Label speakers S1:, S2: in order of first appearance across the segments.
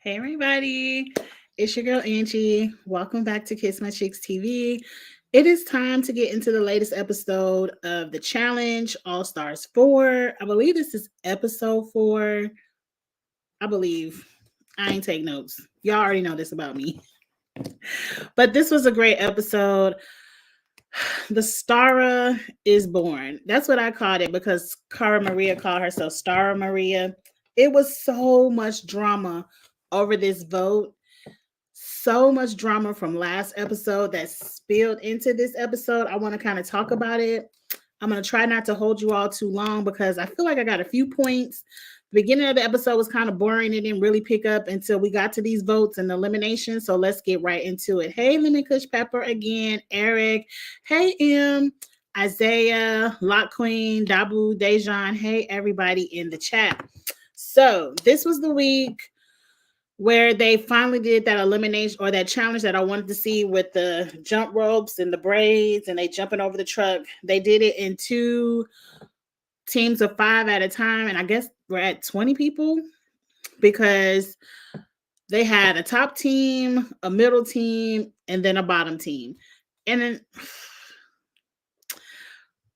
S1: Hey everybody, it's your girl Angie. Welcome back to Kiss My Chicks TV. It is time to get into the latest episode of the challenge, All Stars 4. I believe this is episode 4. I believe. I ain't take notes. Y'all already know this about me. But this was a great episode. The Stara is born. That's what I called it because Cara Maria called herself Stara Maria. It was so much drama over this vote, so much drama from last episode that spilled into this episode. I want to kind of talk about it. I'm going to try not to hold you all too long because I feel like I got a few points. The beginning of the episode was kind of boring. It didn't really pick up until we got to these votes and the elimination. So let's get right into it. Hey, Lemon Kush Pepper again, Eric. Hey, M, Isaiah, Lock Queen, Dabu, Dejan. Hey, everybody in the chat. So this was the week where they finally did that elimination or that challenge that I wanted to see with the jump ropes and the braids and they jumping over the truck. They did it in 2 teams of 5 at a time. And I guess we're at 20 people because they had a top team, a middle team, and then a bottom team. And then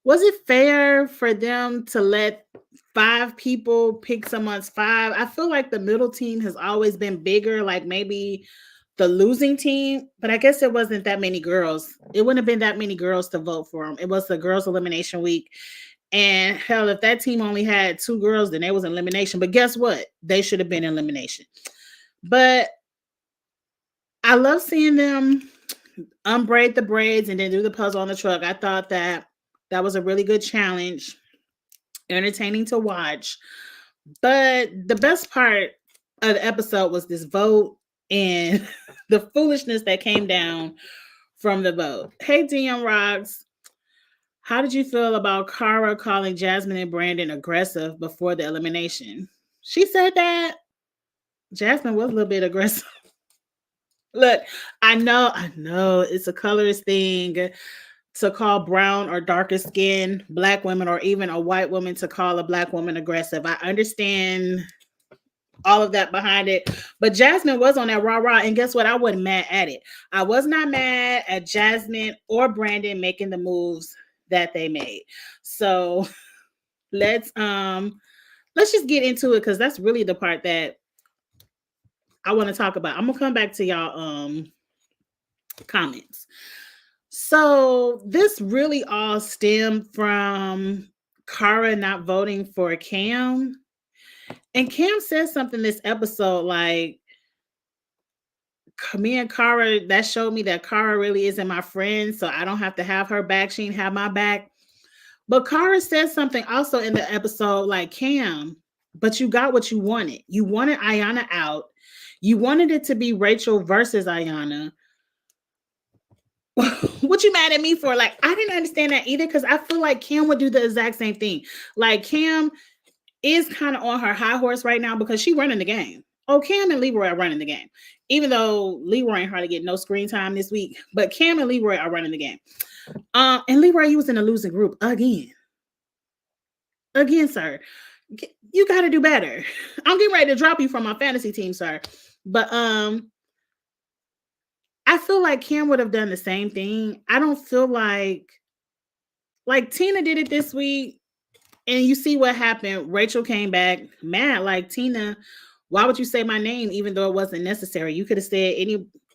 S1: was it fair for them to let 5 people pick someone's 5? I feel like the middle team has always been bigger, like maybe the losing team, but I guess it wasn't that many girls. It wouldn't have been that many girls to vote for them. It was the girls' elimination week. And hell, if that team only had 2 girls, then they was elimination. But guess what? They should have been elimination. But I love seeing them unbraid the braids and then do the puzzle on the truck. I thought that was a really good challenge, entertaining to watch. But the best part of the episode was this vote and the foolishness that came down from the vote. Hey, DM Rocks, how did you feel about Cara calling Jasmine and Brandon aggressive before the elimination? She said that Jasmine was a little bit aggressive. Look, I know it's a colorist thing to call brown or darker skin black women or even a white woman to call a black woman aggressive. I understand all of that behind it. But Jasmine was on that rah-rah, and guess what? I wasn't mad at it. I was not mad at Jasmine or Brandon making the moves that they made. So let's just get into it because that's really the part that I want to talk about. I'm gonna come back to y'all comments. So this really all stemmed from Cara not voting for Cam. And Cam said something this episode like, me and Cara, that showed me that Cara really isn't my friend, so I don't have to have her back. She didn't have my back. But Cara said something also in the episode like, Cam, but you got what you wanted. You wanted Ayanna out. You wanted it to be Rachel versus Ayanna. What you mad at me for? Like, I didn't understand that either because I feel like Cam would do the exact same thing. Like, Cam is kind of on her high horse right now because she running the game. Oh, Cam and Leroy are running the game. Even though Leroy ain't hardly getting no screen time this week, but Cam and Leroy are running the game. And Leroy, you was in a losing group again. Again, sir. You got to do better. I'm getting ready to drop you from my fantasy team, sir. But I feel like Cam would have done the same thing. I don't feel like Tina did it this week. And you see what happened. Rachel came back mad, like, Tina, why would you say my name even though it wasn't necessary? You could have said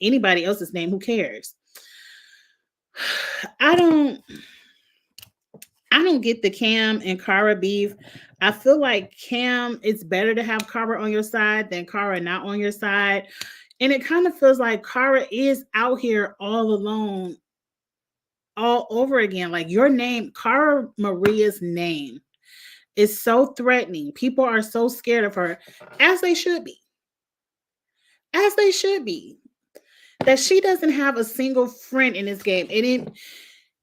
S1: anybody else's name. Who cares? I don't get the Cam and Cara beef. I feel like Cam, it's better to have Cara on your side than Cara not on your side. And it kind of feels like Cara is out here all alone, all over again. Like, your name, Cara Maria's name, is so threatening. People are so scared of her, as they should be. As they should be. That she doesn't have a single friend in this game. And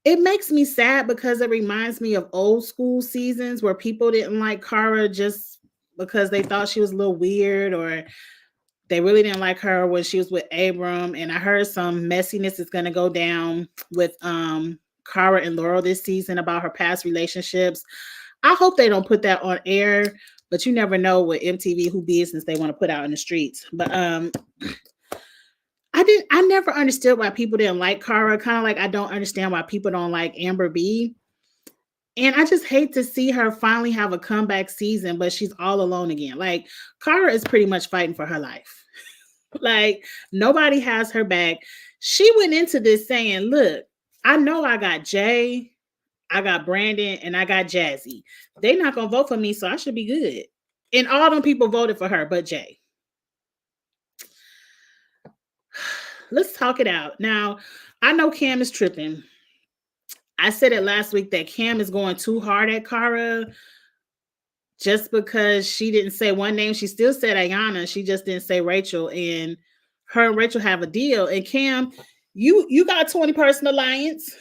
S1: it makes me sad because it reminds me of old school seasons where people didn't like Cara just because they thought she was a little weird, or they really didn't like her when she was with Abram. And I heard some messiness is going to go down with Cara and Laurel this season about her past relationships. I hope they don't put that on air but you never know with MTV who business they want to put out in the streets. But I never understood why people didn't like Cara. Kind of like I don't understand why people don't like Amber B. And I just hate to see her finally have a comeback season, but she's all alone again. Like Cara is pretty much fighting for her life. Like nobody has her back. She went into this saying, look, I know I got Jay, I got Brandon, and I got Jazzy. They not gonna vote for me, so I should be good. And all them people voted for her, but Jay. Let's talk it out. Now, I know Cam is tripping. I said it last week that Cam is going too hard at Cara just because she didn't say one name. She still said Ayana. She just didn't say Rachel. And her and Rachel have a deal. And Cam, you got a 20-person alliance.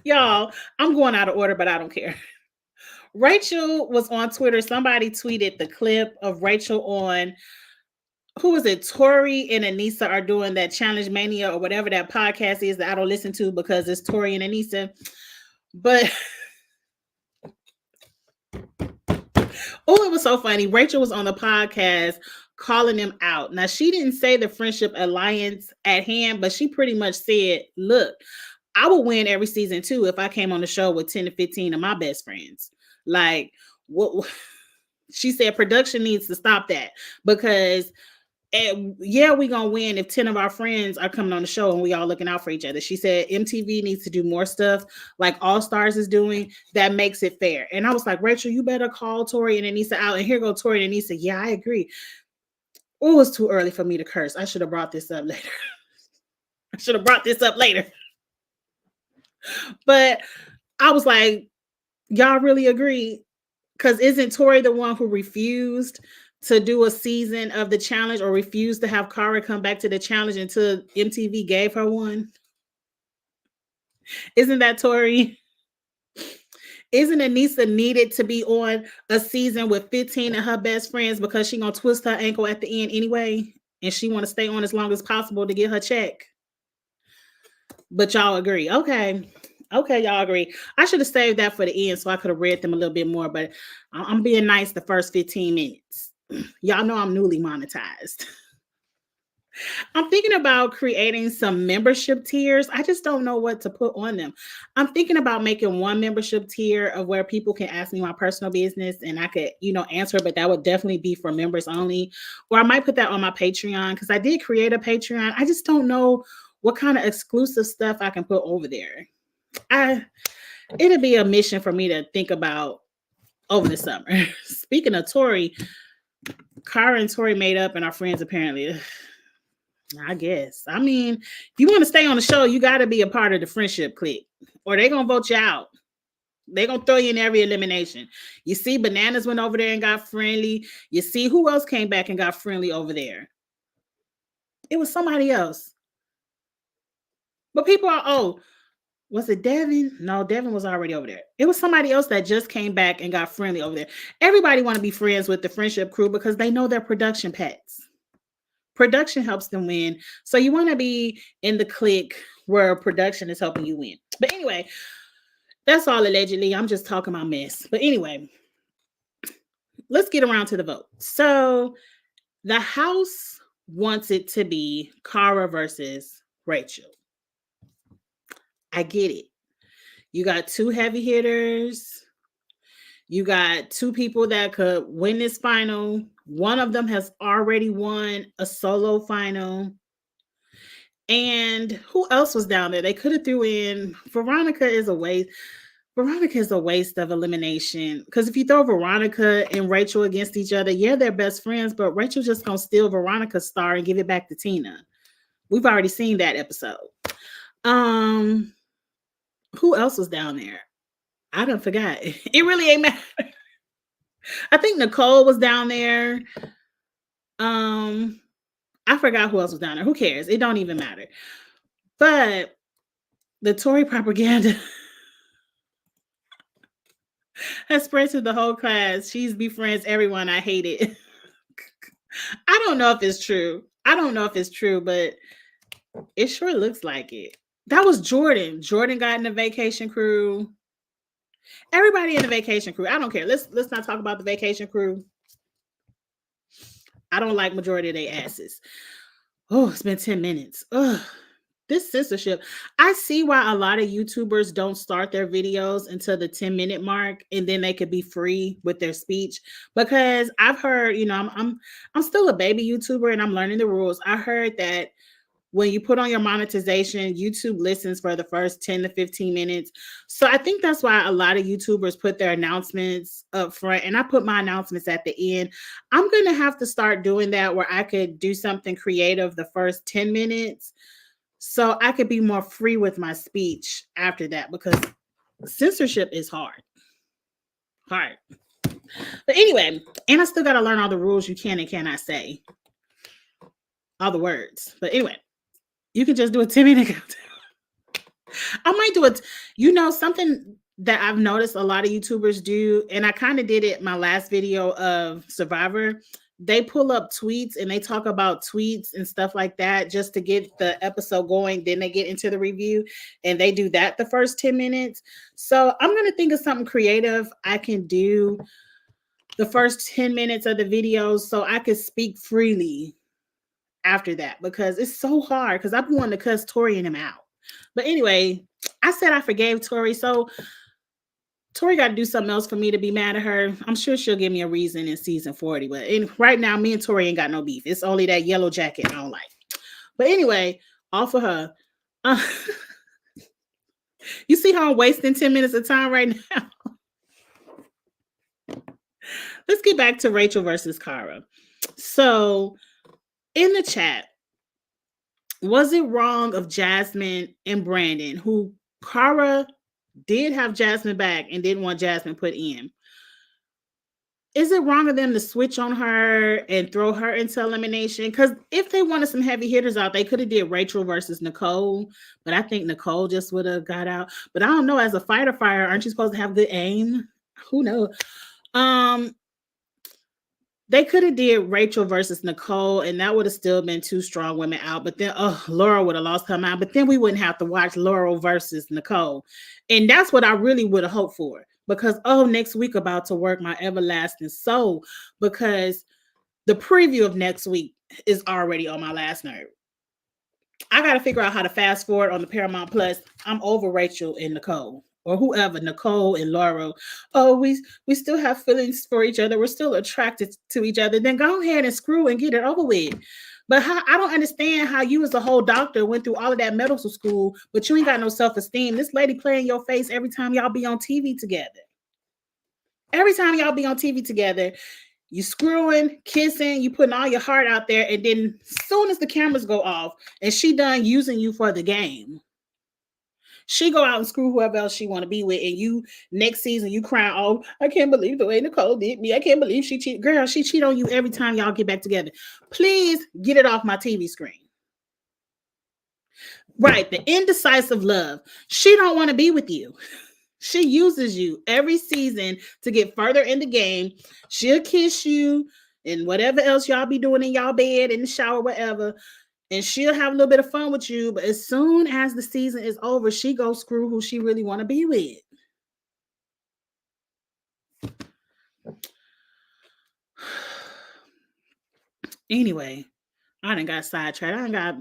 S1: Y'all, I'm going out of order, but I don't care. Rachel was on Twitter. Somebody tweeted the clip of Rachel on, who is it? Tori and Anissa are doing that Challenge Mania or whatever that podcast is that I don't listen to because it's Tori and Anissa. But oh, it was so funny. Rachel was on the podcast calling them out. Now, she didn't say the friendship alliance at hand, but she pretty much said, look, I would win every season too if I came on the show with 10 to 15 of my best friends. Like, what she said, production needs to stop that because yeah, we're gonna win if 10 of our friends are coming on the show and we all looking out for each other. She said MTV needs to do more stuff like All Stars is doing that makes it fair. And I was like, Rachel, you better call Tori and Anissa out. And here go Tori and Anissa. Yeah, I agree. Oh, it was too early for me to curse. I should have brought this up later. But I was like, y'all really agree? Because isn't Tori the one who refused to do a season of the challenge or refused to have Cara come back to the challenge until MTV gave her one? Isn't that Tori? Isn't Anissa needed to be on a season with 15 of her best friends because she gonna twist her ankle at the end anyway? And she want to stay on as long as possible to get her check. But y'all agree. Okay, y'all agree. I should have saved that for the end so I could have read them a little bit more, but I'm being nice the first 15 minutes. Y'all know I'm newly monetized. I'm thinking about creating some membership tiers. I just don't know what to put on them. I'm thinking about making one membership tier of where people can ask me my personal business and I could, answer, but that would definitely be for members only. Or I might put that on my Patreon because I did create a Patreon. I just don't know what kind of exclusive stuff I can put over there. It'll be a mission for me to think about over the summer. Speaking of Tori, Cara and Tori made up and are friends apparently. I guess. I mean, if you want to stay on the show, you got to be a part of the friendship clique or they're going to vote you out. They're going to throw you in every elimination. You see, Bananas went over there and got friendly. You see, who else came back and got friendly over there? It was somebody else. But people are, was it Devin? No, Devin was already over there. It was somebody else that just came back and got friendly over there. Everybody want to be friends with the friendship crew because they know they're production pets. Production helps them win. So you want to be in the clique where production is helping you win. But anyway, that's all allegedly. I'm just talking my mess. But anyway, let's get around to the vote. So the House wants it to be Cara versus Rachel. I get it. You got two heavy hitters. You got two people that could win this final. One of them has already won a solo final. And who else was down there? They could have threw in Veronica is a waste. Veronica is a waste of elimination. Because if you throw Veronica and Rachel against each other, yeah, they're best friends, but Rachel just gonna steal Veronica's star and give it back to Tina. We've already seen that episode. Who else was down there? I don't forgot. It really ain't matter. I think Nicole was down there. I forgot who else was down there. Who cares? It don't even matter. But the Tory propaganda has spread to the whole class. She's befriends everyone. I hate it. I don't know if it's true. But it sure looks like it. That was Jordan. Jordan got in the vacation crew. Everybody in the vacation crew. I don't care. Let's not talk about the vacation crew. I don't like majority of their asses. Oh, it's been 10 minutes. Ugh. This censorship. I see why a lot of YouTubers don't start their videos until the 10-minute mark and then they could be free with their speech. Because I've heard, I'm still a baby YouTuber and I'm learning the rules. I heard that when you put on your monetization, YouTube listens for the first 10 to 15 minutes. So I think that's why a lot of YouTubers put their announcements up front, and I put my announcements at the end. I'm going to have to start doing that where I could do something creative the first 10 minutes so I could be more free with my speech after that, because censorship is hard. Hard. But anyway, and I still got to learn all the rules you can and cannot say. All the words. But anyway, you can just do a 10-minute countdown. I might do it. Something that I've noticed a lot of YouTubers do, and I kind of did it my last video of Survivor. They pull up tweets and they talk about tweets and stuff like that just to get the episode going. Then they get into the review and they do that the first 10 minutes. So I'm going to think of something creative I can do the first 10 minutes of the videos so I could speak freely after that, because it's so hard, because I've been wanting to cuss Tori and him out. But anyway, I said I forgave Tori, so Tori got to do something else for me to be mad at her. I'm sure she'll give me a reason in season 40, but right now, me and Tori ain't got no beef. It's only that yellow jacket I don't like. But anyway, off of her. You see how I'm wasting 10 minutes of time right now? Let's get back to Rachel versus Cara. So, in the chat, was it wrong of Jasmine and Brandon, who Cara did have Jasmine back and didn't want Jasmine put in? Is it wrong of them to switch on her and throw her into elimination? Because if they wanted some heavy hitters out, they could have did Rachel versus Nicole, but I think Nicole just would have got out. But I don't know, as a fighter, aren't you supposed to have good aim? Who knows? They could have did Rachel versus Nicole, and that would have still been two strong women out. But then, Laura would have lost her mind. But then we wouldn't have to watch Laurel versus Nicole. And that's what I really would have hoped for. Because, next week about to work my everlasting soul. Because the preview of next week is already on my last nerve. I got to figure out how to fast forward on the Paramount Plus. I'm over Rachel and Nicole. Or whoever, Nicole and Laurel. We still have feelings for each other. We're still attracted to each other. Then go ahead and screw and get it over with. But I don't understand how you as a whole doctor went through all of that medical school, but you ain't got no self-esteem. This lady playing your face every time y'all be on TV together. Every time y'all be on TV together, you screwing, kissing, you putting all your heart out there, and then as soon as the cameras go off and she done using you for the game, she go out and screw whoever else she want to be with, and you next season you crying, oh, I can't believe the way Nicole did me. I can't believe she cheated. Girl, she cheat on you every time y'all get back together. Please get it off my TV screen. Right, the indecisive love. She don't want to be with you. She uses you every season to get further in the game. She'll kiss you and whatever else y'all be doing in y'all bed, in the shower, whatever. And she'll have a little bit of fun with you. But as soon as the season is over, she goes screw who she really want to be with. Anyway, I done got sidetracked.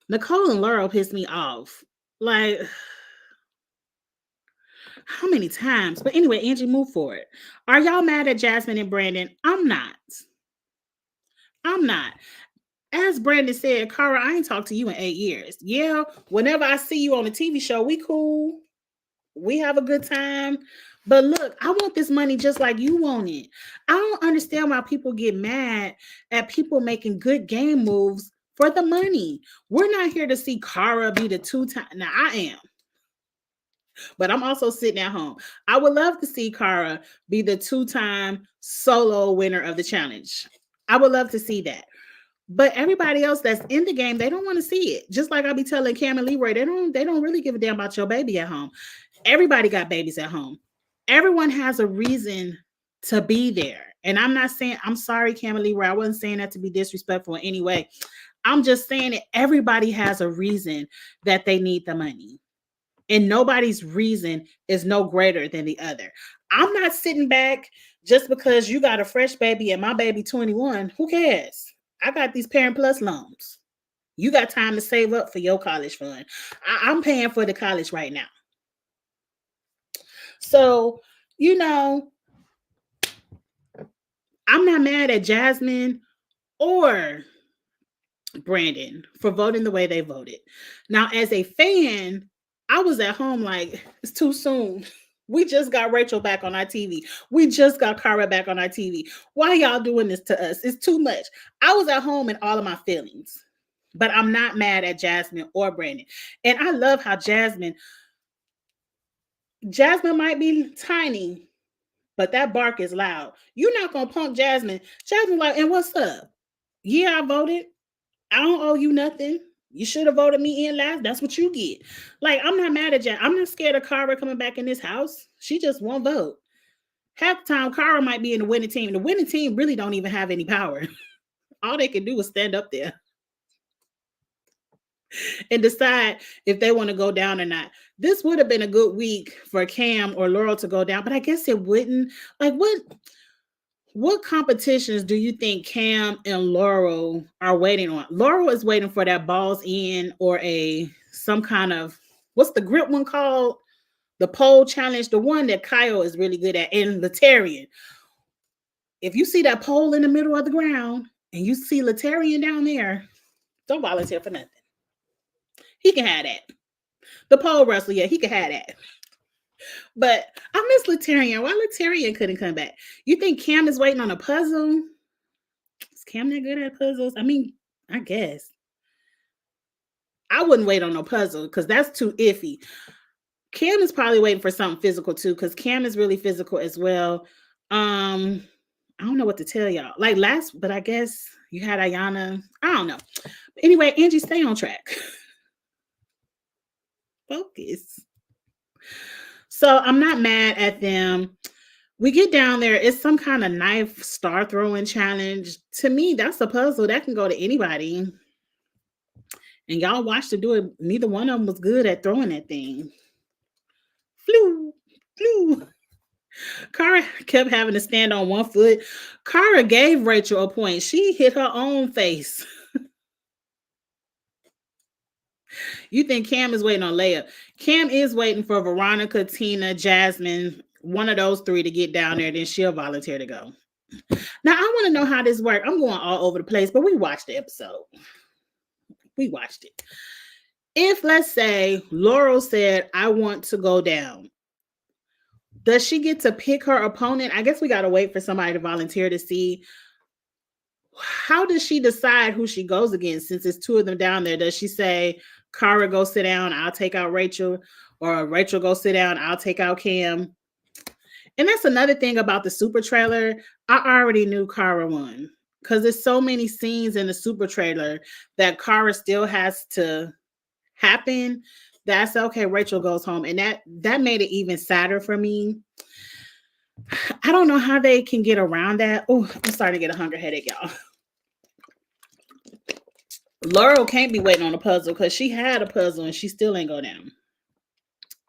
S1: Nicole and Laurel pissed me off. Like, how many times? But anyway, Angie, move forward. Are y'all mad at Jasmine and Brandon? I'm not. As Brandon said, Cara, I ain't talked to you in 8 years. Yeah, whenever I see you on a TV show, we cool. We have a good time. But look, I want this money just like you want it. I don't understand why people get mad at people making good game moves for the money. We're not here to see Cara be the two-time. Now, I am. But I'm also sitting at home. I would love to see Cara be the two-time solo winner of the challenge. I would love to see that. But everybody else that's in the game, they don't want to see it. Just like I be telling Cam and Leroy, they don't really give a damn about your baby at home. Everybody got babies at home. Everyone has a reason to be there. And I'm not saying, I'm sorry, Cam and Leroy, I wasn't saying that to be disrespectful in any way. I'm just saying that everybody has a reason that they need the money. And nobody's reason is no greater than the other. I'm not sitting back just because you got a fresh baby and my baby 21. Who cares? I got these Parent Plus loans. You got time to save up for your college fund. I'm paying for the college right now. So, you know, I'm not mad at Jasmine or Brandon for voting the way they voted. Now, as a fan, I was at home like, it's too soon. We just got Rachel back on our TV. We just got Cara back on our TV. Why y'all doing this to us? It's too much. I was at home in all of my feelings, but I'm not mad at Jasmine or Brandon. And I love how Jasmine might be tiny, but that bark is loud. You're not gonna punk Jasmine. Jasmine like, and what's up? Yeah, I voted. I don't owe you nothing. You should have voted me in last. That's what you get. Like, I'm not mad at Jan. I'm not scared of Cara coming back in this house. She just won't vote. Half the time, Cara might be in the winning team. The winning team really don't even have any power. All they can do is stand up there and decide if they want to go down or not. This would have been a good week for Cam or Laurel to go down, but I guess it wouldn't. Like, what competitions do you think Cam and Laurel are waiting on? Laurel is waiting for that balls in or some kind of, what's the grip one called? The pole challenge, the one that Kyle is really good at, and Latarian. If you see that pole in the middle of the ground and you see Latarian down there, don't volunteer for nothing. He can have that. The pole wrestler, yeah, he can have that. But I miss Latarian. Why Latarian couldn't come back? You think Cam is waiting on a puzzle? Is Cam that good at puzzles? I mean, I guess. I wouldn't wait on no puzzle because that's too iffy. Cam is probably waiting for something physical too, because Cam is really physical as well. I don't know what to tell y'all. Like but I guess you had Ayana. I don't know. Anyway, Angie, stay on track. Focus. So I'm not mad at them. We get down there, it's some kind of knife star throwing challenge. To me, that's a puzzle that can go to anybody. And y'all watched them do it. Neither one of them was good at throwing that thing. Flew, flew. Cara kept having to stand on one foot. Cara gave Rachel a point. She hit her own face. You think Cam is waiting on Leia? Cam is waiting for Veronica, Tina, Jasmine, one of those three to get down there. Then she'll volunteer to go. Now, I want to know how this works. I'm going all over the place, but we watched the episode. We watched it. If, let's say, Laurel said, I want to go down, does she get to pick her opponent? I guess we got to wait for somebody to volunteer to see. How does she decide who she goes against since it's two of them down there? Does she say, Cara, go sit down, I'll take out Rachel, or Rachel, go sit down, I'll take out Cam? And that's another thing about the super trailer. I already knew Cara won because there's so many scenes in the super trailer that Cara still has to happen. That's okay. Rachel goes home, and that made it even sadder for me. I don't know how they can get around that. Oh, I'm starting to get a hunger headache, y'all. Laurel can't be waiting on a puzzle because she had a puzzle and she still ain't go down.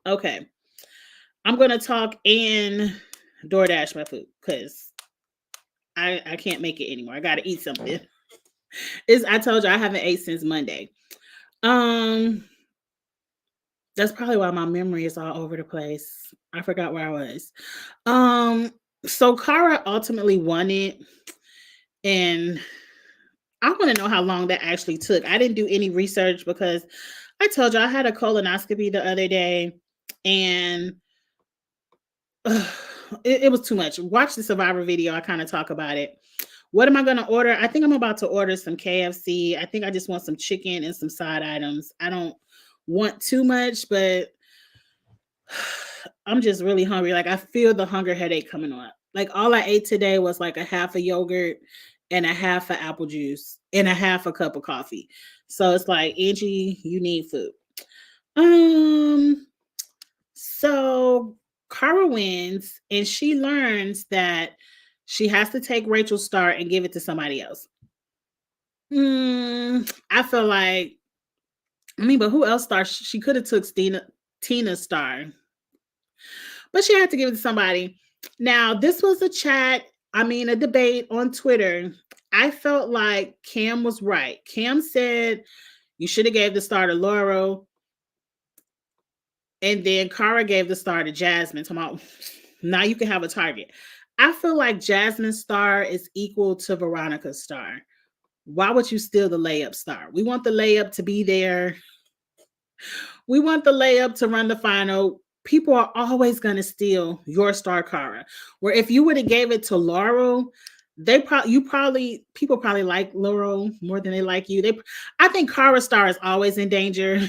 S1: Okay. I'm going to talk and DoorDash my food because I can't make it anymore. I got to eat something. I told you I haven't ate since Monday. That's probably why my memory is all over the place. I forgot where I was. So Cara ultimately won it. And I want to know how long that actually took. I didn't do any research because I told you I had a colonoscopy the other day and it was too much. Watch the Survivor video. I kind of talk about it. What am I going to order? I think I'm about to order some KFC. I think I just want some chicken and some side items. I don't want too much, but I'm just really hungry. Like I feel the hunger headache coming on. Like all I ate today was like a half a yogurt and a half a apple juice and a half a cup of coffee. So it's like, Angie, you need food. So Cara wins and she learns that she has to take Rachel's star and give it to somebody else. I feel like, but who else star? She could have took Tina's star, but she had to give it to somebody. Now, this was a debate on Twitter. I felt like Cam was right. Cam said you should have gave the star to Laurel, and then Cara gave the star to Jasmine. Talking about, now you can have a target. I feel like Jasmine's star is equal to Veronica's star. Why would you steal the layup star? We want the layup to be there. We want the layup to run the final. People are always going to steal your star, Cara. Where if you would have gave it to Laurel, people probably like Laurel more than they like you. I think Cara's star is always in danger.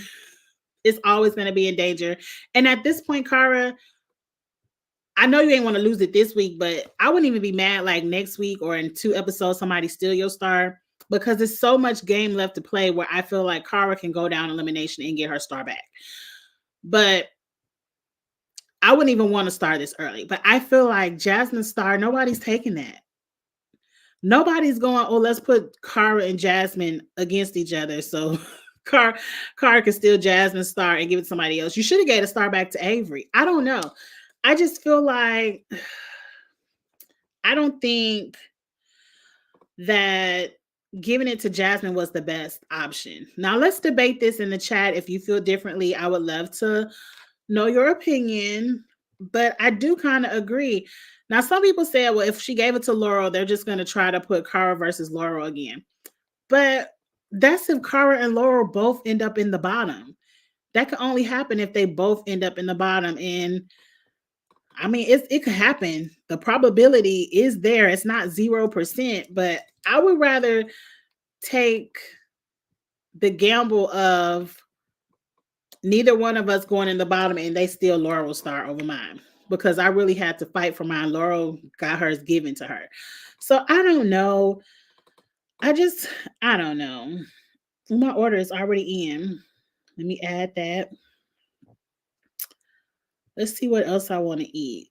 S1: It's always going to be in danger. And at this point, Cara, I know you ain't want to lose it this week, but I wouldn't even be mad like next week or in 2 episodes somebody steal your star, because there's so much game left to play where I feel like Cara can go down elimination and get her star back. But I wouldn't even want to start this early. But I feel like Jasmine's star, nobody's taking that. Nobody's going, oh, let's put Cara and Jasmine against each other. So Cara can steal Jasmine's star and give it to somebody else. You should have gave the star back to Avery. I don't know. I just feel like I don't think that giving it to Jasmine was the best option. Now let's debate this in the chat. If you feel differently, I would love to know your opinion. But I do kind of agree. Now, some people said, well, if she gave it to Laurel, they're just going to try to put Cara versus Laurel again. But that's if Cara and Laurel both end up in the bottom. That could only happen if they both end up in the bottom. And it could happen. The probability is there. It's not 0%, but I would rather take the gamble of neither one of us going in the bottom and they steal Laurel's star over mine, because I really had to fight for mine. Laurel got hers given to her. So I don't know. I don't know. My order is already in. Let me add that. Let's see what else I want to eat.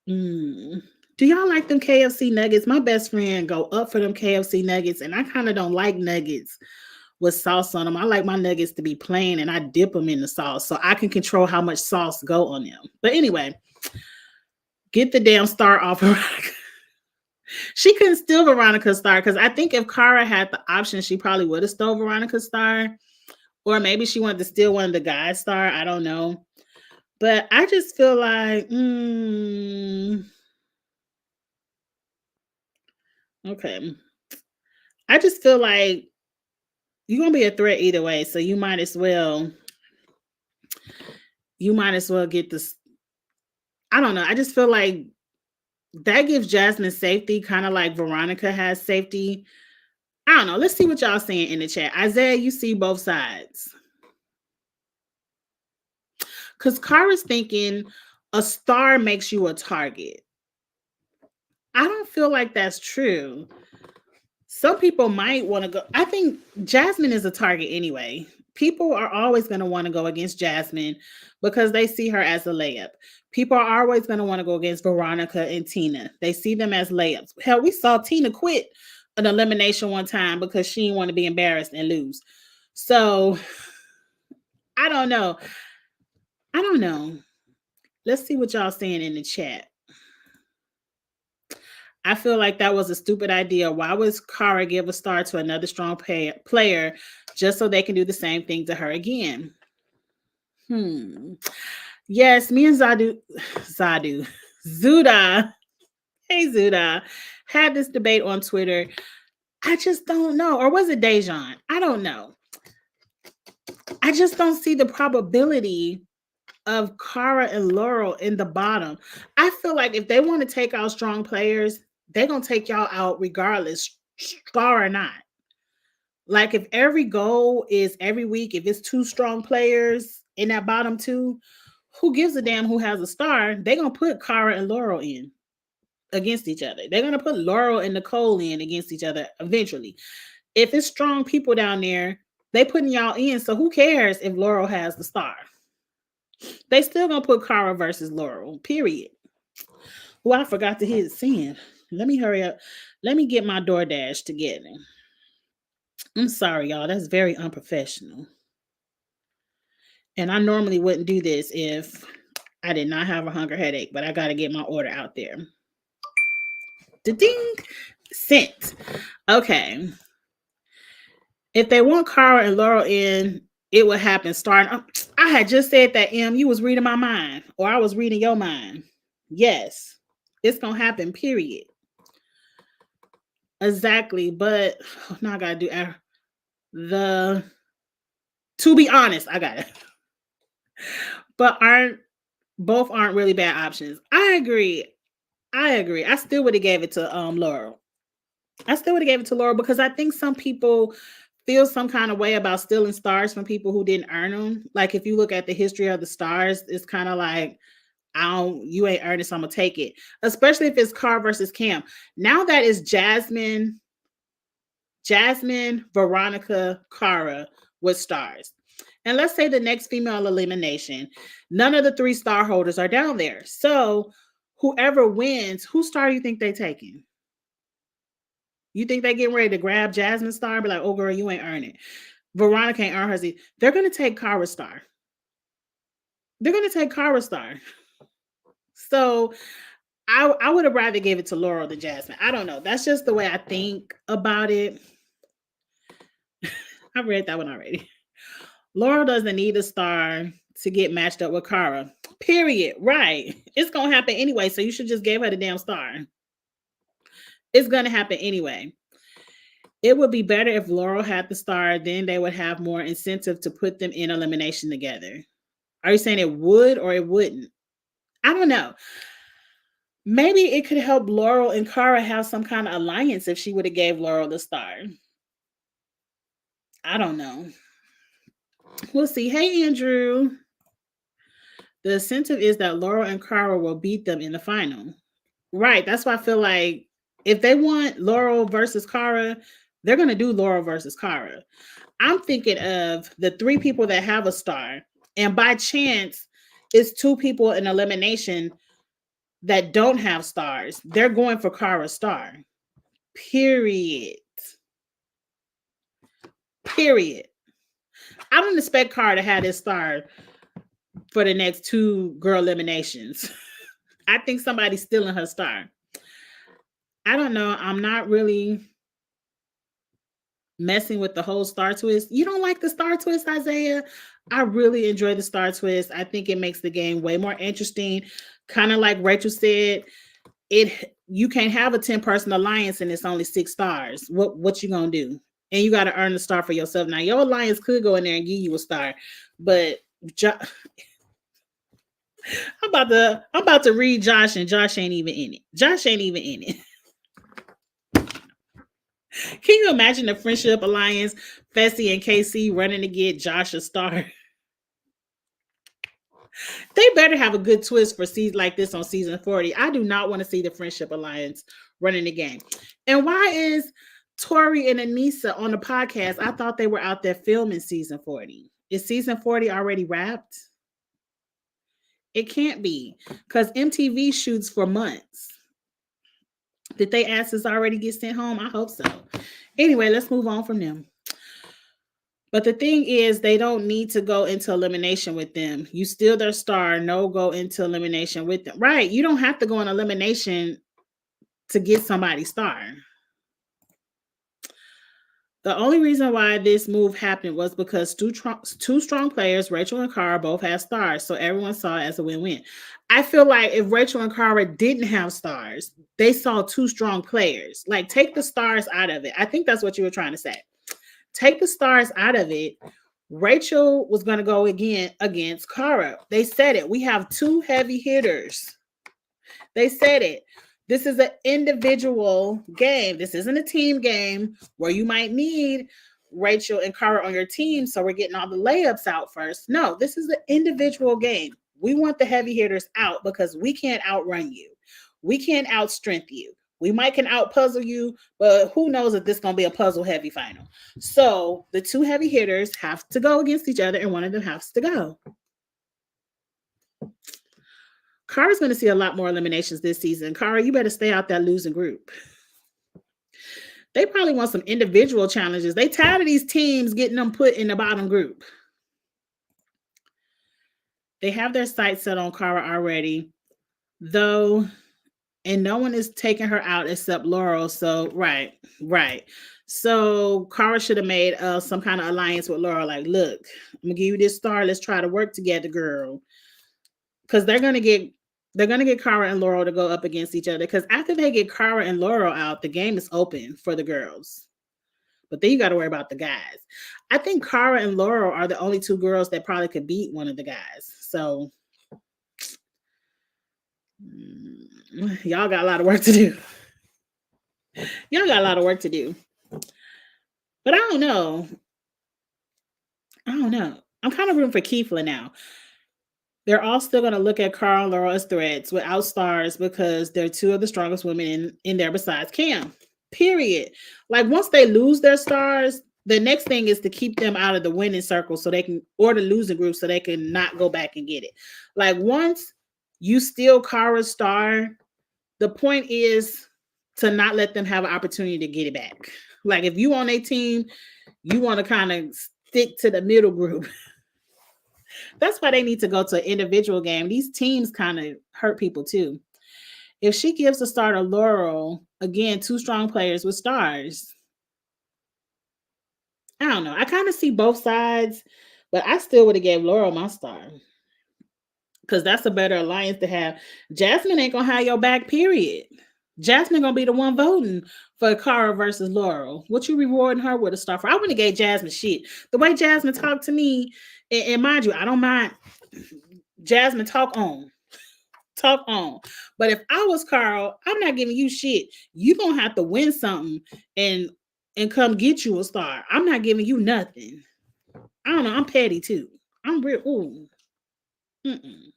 S1: Do y'all like them KFC nuggets? My best friend go up for them KFC nuggets, and I kind of don't like nuggets with sauce on them. I like my nuggets to be plain, and I dip them in the sauce so I can control how much sauce go on them. But anyway, get the damn star off Veronica. She couldn't steal Veronica's star, because I think if Cara had the option, she probably would have stole Veronica's star. Or maybe she wanted to steal one of the guys' star. I don't know. But I just feel like, okay. I just feel like you're gonna be a threat either way, so you might as well get this. I don't know. I just feel like that gives Jasmine safety, kind of like Veronica has safety. I don't know. Let's see what y'all saying in the chat. Isaiah, you see both sides. Because Cara's thinking a star makes you a target. I don't feel like that's true. Some people might want to go. I think Jasmine is a target anyway. People are always going to want to go against Jasmine because they see her as a layup. People are always going to want to go against Veronica and Tina. They see them as layups. Hell, we saw Tina quit an elimination one time because she didn't want to be embarrassed and lose. So I don't know. Let's see what y'all saying in the chat. I feel like that was a stupid idea. Why would Cara give a star to another strong player just so they can do the same thing to her again? Yes, me and Zuda, hey Zuda, had this debate on Twitter. I just don't know. Or was it Dejan? I don't know. I just don't see the probability of Cara and Laurel in the bottom. I feel like if they want to take out strong players, they're going to take y'all out regardless, star or not. Like if every goal is every week, if it's 2 strong players in that bottom 2, who gives a damn who has a star? They're going to put Cara and Laurel in against each other. They're going to put Laurel and Nicole in against each other eventually. If it's strong people down there, they putting y'all in. So who cares if Laurel has the star? They still going to put Cara versus Laurel, period. Well, I forgot to hit send. Let me hurry up. Let me get my DoorDash together. I'm sorry, y'all. That's very unprofessional. And I normally wouldn't do this if I did not have a hunger headache, but I got to get my order out there. Ding! Sent. Okay. If they want Cara and Laurel in, it would happen starting. I had just said that, You was reading my mind, or I was reading your mind. Yes. It's going to happen, period. Exactly. But now I got to do the. To be honest, I got it. But both aren't really bad options. I agree. I still would have gave it to Laurel. I still would have gave it to Laurel because I think some people feel some kind of way about stealing stars from people who didn't earn them. Like if you look at the history of the stars, it's kind of like, you ain't earned it, so I'm gonna take it. Especially if it's Car versus Cam. Now that is Jasmine, Veronica, Cara with stars. And let's say the next female elimination, none of the 3 star holders are down there. So whoever wins, whose star do you think they taking? You think they getting ready to grab Jasmine's star and be like, oh girl, you ain't earn it. Veronica ain't earn hers. They're going to take Cara's star. They're going to take Cara's star. So I would have rather gave it to Laurel than Jasmine. I don't know. That's just the way I think about it. I read that one already. Laurel doesn't need a star to get matched up with Cara. Period. Right. It's going to happen anyway. So you should just give her the damn star. It's going to happen anyway. It would be better if Laurel had the star, then they would have more incentive to put them in elimination together. Are you saying it would or it wouldn't? I don't know. Maybe it could help Laurel and Cara have some kind of alliance if she would have gave Laurel the star. I don't know. We'll see. Hey, Andrew. The incentive is that Laurel and Cara will beat them in the final. Right. That's why I feel like if they want Laurel versus Cara, they're going to do Laurel versus Cara. I'm thinking of the 3 people that have a star, and by chance, it's 2 people in elimination that don't have stars. They're going for Cara's star. Period. I don't expect Cara to have this star for the next 2 girl eliminations. I think somebody's stealing her star. I don't know. I'm not really messing with the whole star twist. You don't like the star twist, Isaiah? I really enjoy the star twist. I think it makes the game way more interesting. Kind of like Rachel said, you can't have a 10-person alliance and it's only 6 stars. What you gonna do? And you got to earn the star for yourself. Now your alliance could go in there and give you a star, but I'm about to read Josh, and Josh ain't even in it. Can you imagine the Friendship Alliance, Fessy and KC running to get Josh a star? They better have a good twist for season like this on season 40. I do not want to see the Friendship Alliance running the game. And why is Tori and Anissa on the podcast? I thought they were out there filming season 40. Is season 40 already wrapped? It can't be, because MTV shoots for months. Did they asses already get sent home? I hope so. Anyway, let's move on from them. But the thing is, they don't need to go into elimination with them. You steal their star, no go into elimination with them. Right. You don't have to go in elimination to get somebody's star. The only reason why this move happened was because 2 strong players, Rachel and Cara, both had stars. So everyone saw it as a win-win. I feel like if Rachel and Cara didn't have stars, they saw 2 strong players. Like, take the stars out of it. I think that's what you were trying to say. Take the stars out of it. Rachel was going to go again against Cara. They said it. We have 2 heavy hitters. They said it. This is an individual game. This isn't a team game where you might need Rachel and Cara on your team. So we're getting all the layups out first. No, this is an individual game. We want the heavy hitters out because we can't outrun you. We can't outstrength you. We might can outpuzzle you, but who knows if this is going to be a puzzle heavy final. So the 2 heavy hitters have to go against each other and one of them has to go. Cara's going to see a lot more eliminations this season. Cara, you better stay out that losing group. They probably want some individual challenges. They tired of these teams getting them put in the bottom group. They have their sights set on Cara already, though, and no one is taking her out except Laurel. So, right. So, Cara should have made some kind of alliance with Laurel. Like, look, I'm gonna give you this star. Let's try to work together, girl. Because they're gonna get Cara and Laurel to go up against each other. Because after they get Cara and Laurel out, the game is open for the girls. But then you got to worry about the guys. I think Cara and Laurel are the only two girls that probably could beat one of the guys. So y'all got a lot of work to do. Y'all got a lot of work to do. But I don't know. I'm kind of rooting for Keefla now. They're all still going to look at Cara and Laurel as threats without stars because they're two of the strongest women in there besides Cam. Period. Like once they lose their stars, the next thing is to keep them out of the winning circle so they can, or the losing group so they can not go back and get it. Like once you steal Cara's star, the point is to not let them have an opportunity to get it back. Like if you on a team, you want to kind of stick to the middle group. That's why they need to go to an individual game. These teams kind of hurt people too. If she gives the star to Laurel, again, two strong players with stars. I don't know. I kind of see both sides, but I still would have gave Laurel my star. Because that's a better alliance to have. Jasmine ain't gonna have your back, period. Jasmine gonna be the one voting for Cara versus Laurel. What you rewarding her with a star for? I wouldn't have gave Jasmine shit. The way Jasmine talked to me, and mind you, I don't mind Jasmine talk on. But if I was Carl, I'm not giving you shit. You gonna have to win something and come get you a star. I'm not giving you nothing. I don't know. I'm petty too. I'm real. Ooh. Mm-mm.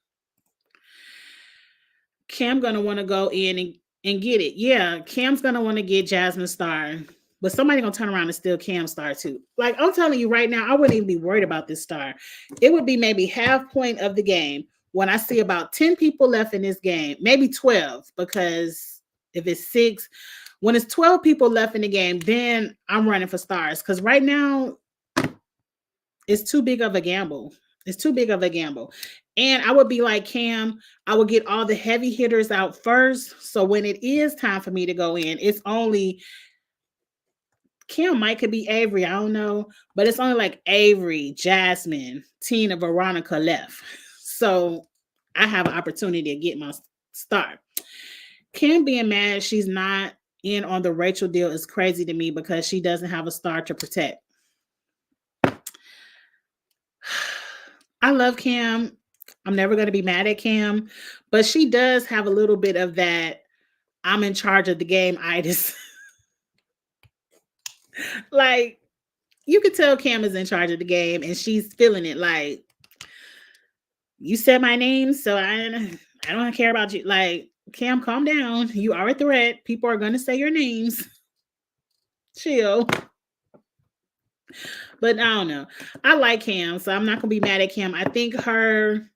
S1: Cam gonna want to go in and get it. Yeah, Cam's gonna want to get Jasmine's star, but somebody gonna turn around and steal Cam's star too. Like I'm telling you right now, I wouldn't even be worried about this star. It would be maybe half point of the game when I see about 10 people left in this game, maybe 12, because if it's 6, when it's 12 people left in the game, then I'm running for stars. Because right now, it's too big of a gamble. It's too big of a gamble. And I would be like Cam, I would get all the heavy hitters out first. So when it is time for me to go in, it's only Cam might could be Avery, I don't know, but it's only like Avery, Jasmine, Tina, Veronica left. So I have an opportunity to get my star. Cam being mad she's not in on the Rachel deal is crazy to me because she doesn't have a star to protect. I love Cam. I'm never going to be mad at Cam, but she does have a little bit of that I'm in charge of the game itis. Like, you could tell Cam is in charge of the game and she's feeling it. Like, you said my name, so I don't care about you. Like, Cam, calm down. You are a threat. People are going to say your names. Chill. But I don't know. I like Cam, so I'm not going to be mad at Cam. I think her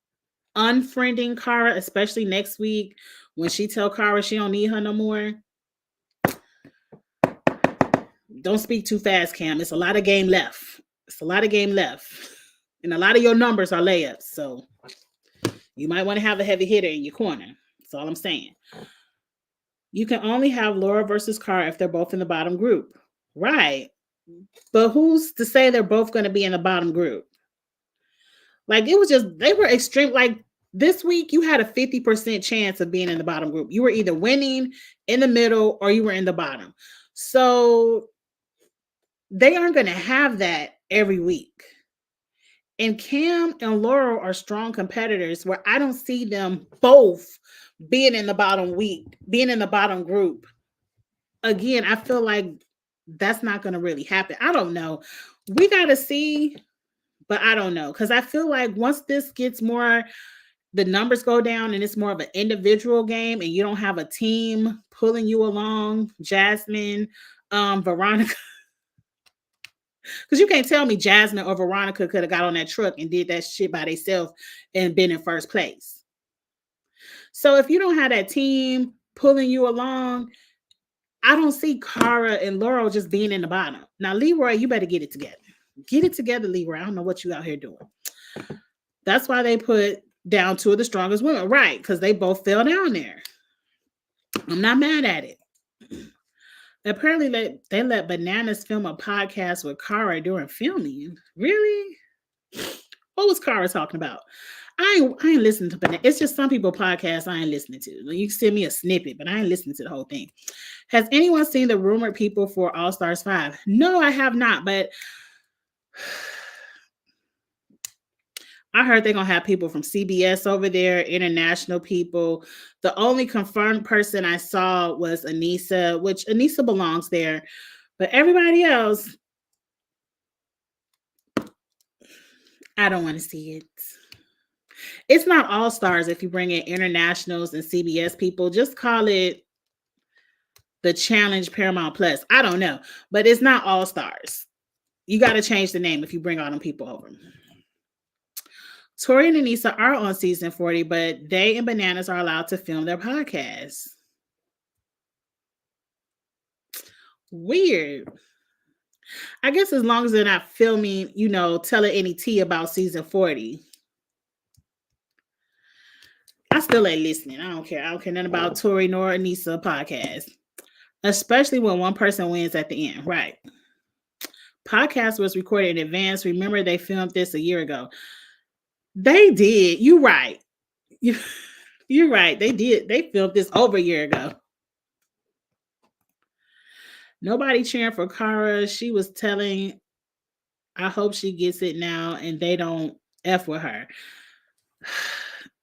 S1: unfriending Cara, especially next week when she tell Cara she don't need her no more. Don't speak too fast, Cam. It's a lot of game left. And a lot of your numbers are layups. So you might want to have a heavy hitter in your corner. That's all I'm saying. You can only have Laura versus Cara if they're both in the bottom group. Right. But who's to say they're both going to be in the bottom group? Like, it was just, they were extreme. Like, this week, you had a 50% chance of being in the bottom group. You were either winning, in the middle, or you were in the bottom. So they aren't going to have that every week. And Cam and Laurel are strong competitors where I don't see them both being in the bottom group. Again, I feel like that's not going to really happen. I don't know. We got to see, but I don't know. Because I feel like once this gets more, the numbers go down and it's more of an individual game and you don't have a team pulling you along, Jasmine, Veronica. Because you can't tell me Jasmine or Veronica could have got on that truck and did that shit by themselves and been in first place. So if you don't have that team pulling you along, I don't see Cara and Laurel just being in the bottom. Now, Leroy, you better get it together. Get it together, Leroy. I don't know what you out here doing. That's why they put down two of the strongest women, right? Because they both fell down there. I'm not mad at it. Apparently, they let Bananas film a podcast with Cara during filming. Really? What was Cara talking about? I ain't listening to Bananas. It's just some people podcasts I ain't listening to. You can send me a snippet, but I ain't listening to the whole thing. Has anyone seen the rumored people for All Stars 5? No, I have not, but I heard they're going to have people from CBS over there, international people. The only confirmed person I saw was Anissa, which Anissa belongs there. But everybody else, I don't want to see it. It's not All Stars if you bring in internationals and CBS people. Just call it the Challenge Paramount Plus. I don't know. But it's not All Stars. You got to change the name if you bring all them people over. Tori and Anissa are on season 40, but they and Bananas are allowed to film their podcast. Weird. I guess as long as they're not filming, telling any tea about season 40. I still ain't listening. I don't care. I don't care nothing about Tori nor Anissa podcast. Especially when one person wins at the end. Right. Podcast was recorded in advance. Remember, they filmed this a year ago. They did. You're right. You're right. They did. They filmed this over a year ago. Nobody cheering for Cara. She was telling, I hope she gets it now and they don't F with her.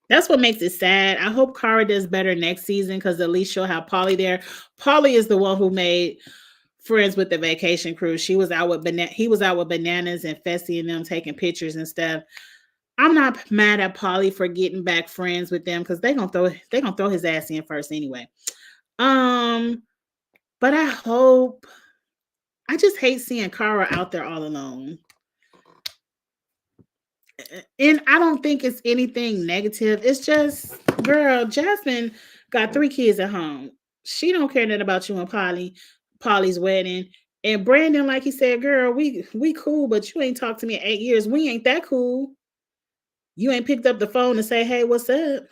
S1: That's what makes it sad. I hope Cara does better next season because at least she'll have Polly there. Polly is the one who made Friends with the Vacation Crew. He was out with Bananas and Fessy and them taking pictures and stuff. I'm not mad at Polly for getting back friends with them because they're gonna throw his ass in first anyway. But I just hate seeing Cara out there all alone. And I don't think it's anything negative. It's just, girl, Jasmine got 3 kids at home. She don't care nothing about you and Polly's wedding. And Brandon, like he said, girl, we cool, but you ain't talked to me in 8 years. We ain't that cool. You ain't picked up the phone and say, hey, what's up?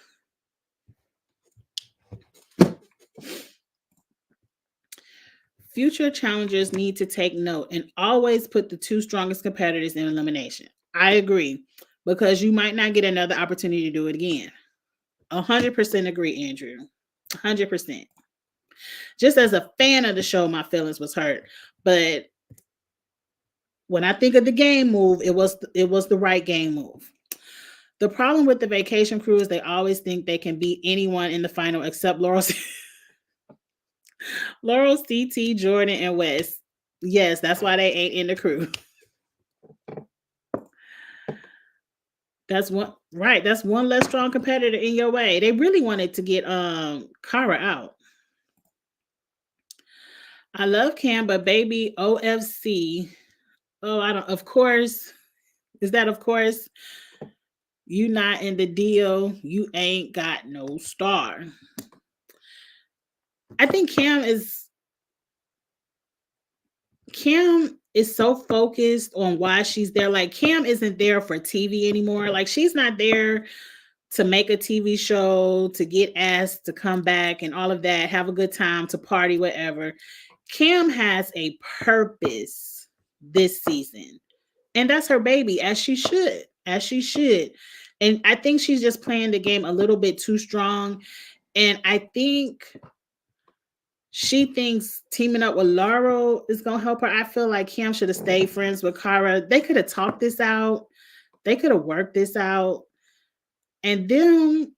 S1: Future challengers need to take note and always put the 2 strongest competitors in elimination. I agree, because you might not get another opportunity to do it again. 100% agree, Andrew. 100%. Just as a fan of the show, my feelings was hurt. But when I think of the game move, it was the right game move. The problem with the Vacation Crew is they always think they can beat anyone in the final except Laurel, CT, Jordan, and Wes. Yes, that's why they ain't in the crew. That's one right. That's one less strong competitor in your way. They really wanted to get Cara out. I love Cam, but baby OFC. Oh, I don't. Of course, is that of course? You not in the deal. You ain't got no star. I think Cam is so focused on why she's there. Like, Cam isn't there for TV anymore. Like, she's not there to make a TV show, to get asked to come back and all of that, have a good time, to party, whatever. Cam has a purpose this season. And that's her baby, as she should. And I think she's just playing the game a little bit too strong. And I think she thinks teaming up with Laurel is going to help her. I feel like Cam should have stayed friends with Cara. They could have talked this out. They could have worked this out. And them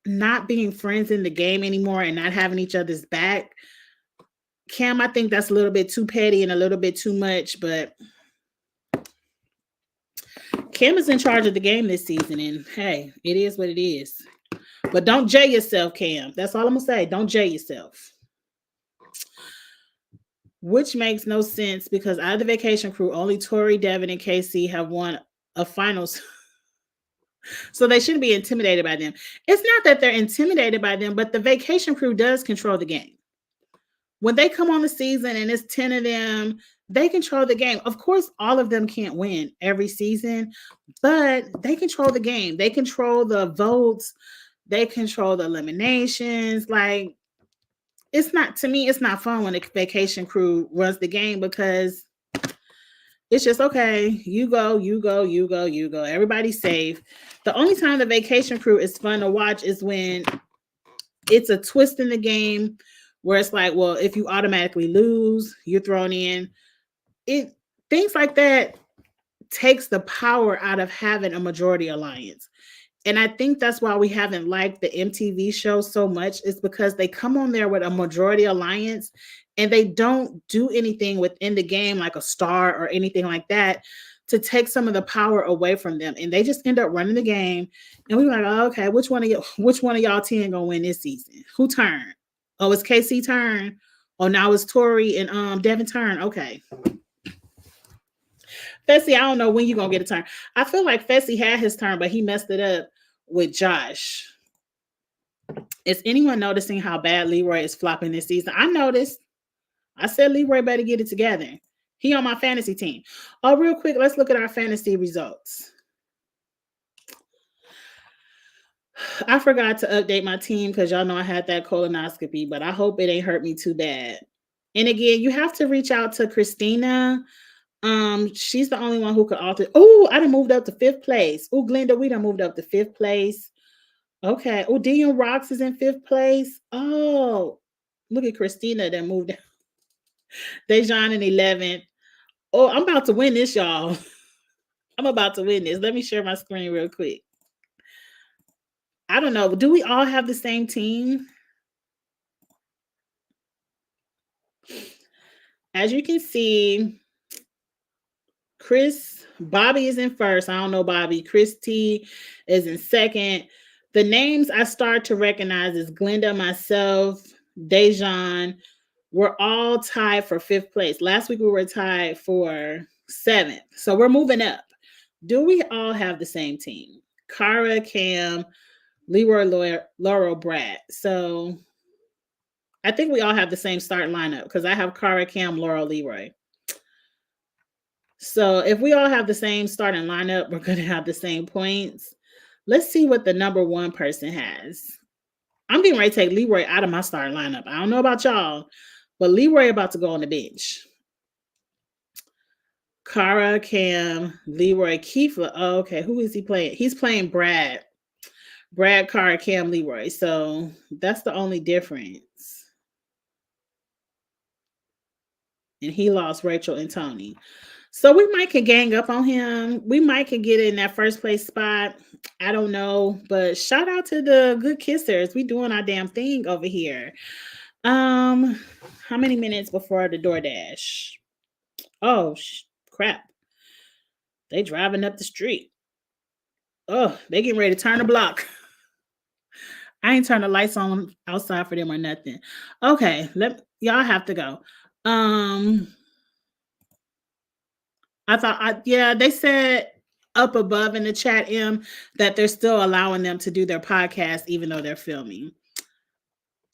S1: not being friends in the game anymore and not having each other's back, Cam, I think that's a little bit too petty and a little bit too much. But Cam is in charge of the game this season. And hey, it is what it is. But don't jay yourself, Cam. That's all I'm going to say. Don't jay yourself. Which makes no sense because out of the Vacation Crew, only Tori, Devin, and KC have won a finals. So they shouldn't be intimidated by them. It's not that they're intimidated by them, but the Vacation Crew does control the game. When they come on the season and it's 10 of them, they control the game. Of course, all of them can't win every season, but they control the game. They control the votes. They control the eliminations. Like, it's not, to me, it's not fun when the vacation crew runs the game because it's just, okay, you go, you go, you go, you go. Everybody's safe. The only time the vacation crew is fun to watch is when it's a twist in the game where it's like, well, if you automatically lose, you're thrown in. It Things like that takes the power out of having a majority alliance. And I think that's why we haven't liked the MTV show so much, is because they come on there with a majority alliance and they don't do anything within the game like a star or anything like that to take some of the power away from them. And they just end up running the game. And we're like, oh, okay, which one of y'all 10 gonna win this season? Who turned? Oh, it's KC turn. Oh, now it's Tori and Devin turn. Okay. Fessy, I don't know when you're gonna get a turn. I feel like Fessy had his turn, but he messed it up with Josh. Is anyone noticing how bad Leroy is flopping this season? I noticed. I said Leroy better get it together. He on my fantasy team. Oh, real quick, let's look at our fantasy results. I forgot to update my team because y'all know I had that colonoscopy, but I hope it ain't hurt me too bad. And again, you have to reach out to Christina. She's the only one who could alter. Oh, I done moved up to 5th place. Oh, Glenda, we done moved up to 5th place. Okay. Oh, Dion Rocks is in 5th place. Oh, look at Christina that moved down. Dejan in 11th. Oh, I'm about to win this, y'all. I'm about to win this. Let me share my screen real quick. I don't know. Do we all have the same team? As you can see, Bobby is in first. I don't know Bobby. Chris T is in second. The names I start to recognize is Glenda, myself, Dejan. We're all tied for 5th place. Last week we were tied for 7th. So we're moving up. Do we all have the same team? Kara, Cam, Leroy, Laurel, Brad. So I think we all have the same starting lineup because I have Kara, Cam, Laurel, Leroy. So if we all have the same starting lineup, we're going to have the same points. Let's see what the number 1 person has. I'm getting ready to take Leroy out of my starting lineup. I don't know about y'all, but Leroy about to go on the bench. Kara, Cam, Leroy, Kiefer. Oh, okay, who is he playing? He's playing Brad. Brad, Kara, Cam, Leroy. So that's the only difference. And he lost Rachel and Tony. So we might can gang up on him. We might can get in that 1st place spot. I don't know. But shout out to the good kissers. We doing our damn thing over here. How many minutes before the DoorDash? Oh, crap. They driving up the street. Oh, they getting ready to turn the block. I ain't turn the lights on outside for them or nothing. Okay, y'all have to go. They said up above in the chat, that they're still allowing them to do their podcast even though they're filming.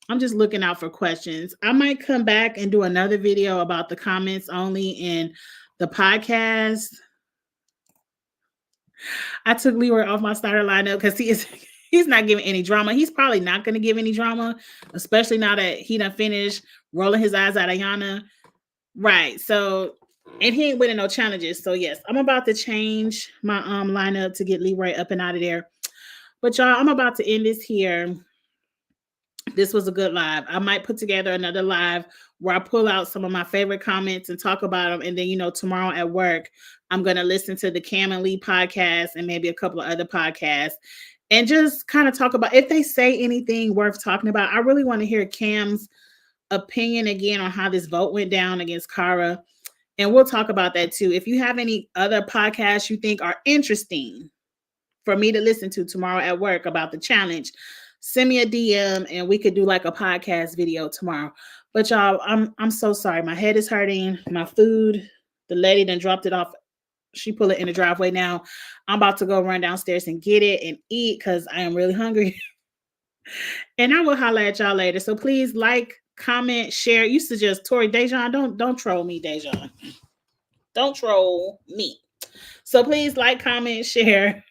S1: I'm just looking out for questions. I might come back and do another video about the comments only in the podcast. I took Leroy off my starter lineup because he's not giving any drama. He's probably not going to give any drama, especially now that he done finished rolling his eyes at Ayana. Right. So, and he ain't winning no challenges. So yes, I'm about to change my lineup to get Leroy up and out of there. But y'all, I'm about to end this here. This was a good live. I might put together another live where I pull out some of my favorite comments and talk about them. And then, tomorrow at work, I'm going to listen to the Cam and Lee podcast and maybe a couple of other podcasts and just kind of talk about if they say anything worth talking about. I really want to hear Cam's opinion again on how this vote went down against Kara. And we'll talk about that too. If you have any other podcasts you think are interesting for me to listen to tomorrow at work about the challenge, send me a DM and we could do like a podcast video tomorrow. But y'all, I'm so sorry. My head is hurting. My food, the lady done dropped it off. She put it in the driveway now. I'm about to go run downstairs and get it and eat because I am really hungry. And I will holler at y'all later. So please like, comment, share. You suggest Tori Dejan. Don't troll me, Dejan. Don't troll me. So please like, comment, share,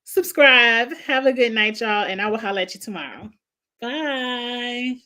S1: subscribe. Have a good night, y'all, and I will holler at you tomorrow. Bye.